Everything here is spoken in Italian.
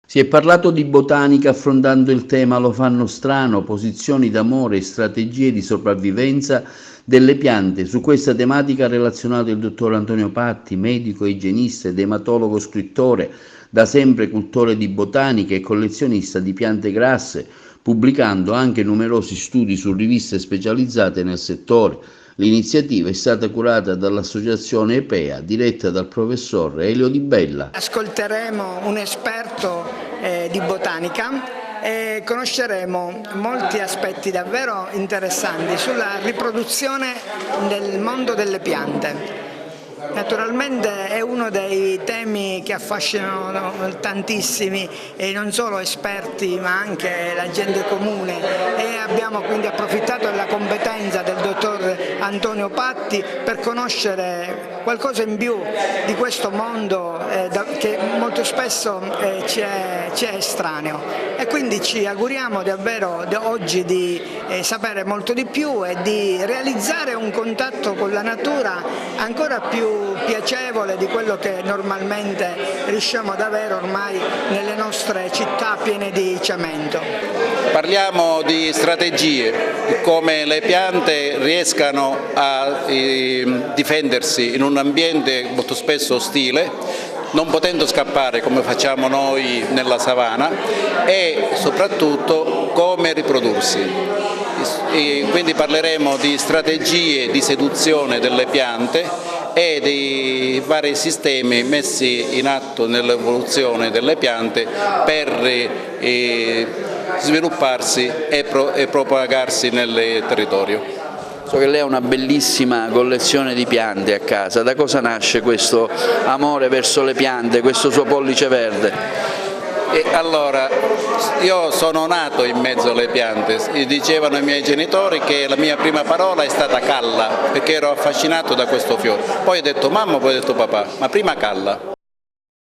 Si è parlato di botanica affrontando il tema Lo fanno strano, posizioni d'amore e strategie di sopravvivenza delle piante. Su questa tematica ha relazionato il dottor Antonio Patti, medico, igienista ed ematologo scrittore, da sempre cultore di botanica e collezionista di piante grasse, pubblicando anche numerosi studi su riviste specializzate nel settore. L'iniziativa è stata curata dall'associazione EPEA, diretta dal professor Elio Di Bella. Ascolteremo un esperto di botanica e conosceremo molti aspetti davvero interessanti sulla riproduzione del mondo delle piante. Naturalmente è uno dei temi che affascinano tantissimi e non solo esperti ma anche la gente comune, e abbiamo quindi approfittato della competenza del dottor Antonio Patti per conoscere qualcosa in più di questo mondo che molto spesso ci è estraneo, e quindi ci auguriamo davvero oggi di sapere molto di più e di realizzare un contatto con la natura ancora più piacevole di quello che normalmente riusciamo ad avere ormai nelle nostre città piene di cemento. Parliamo di strategie, di come le piante riescano a difendersi in un ambiente molto spesso ostile, non potendo scappare come facciamo noi nella savana, e soprattutto come riprodursi. E quindi parleremo di strategie di seduzione delle piante e dei vari sistemi messi in atto nell'evoluzione delle piante per svilupparsi e propagarsi nel territorio. So che lei ha una bellissima collezione di piante a casa. Da cosa nasce questo amore verso le piante, questo suo pollice verde? E allora, io sono nato in mezzo alle piante, dicevano i miei genitori che la mia prima parola è stata calla, perché ero affascinato da questo fiore. Poi ho detto mamma, poi ho detto papà, ma prima calla.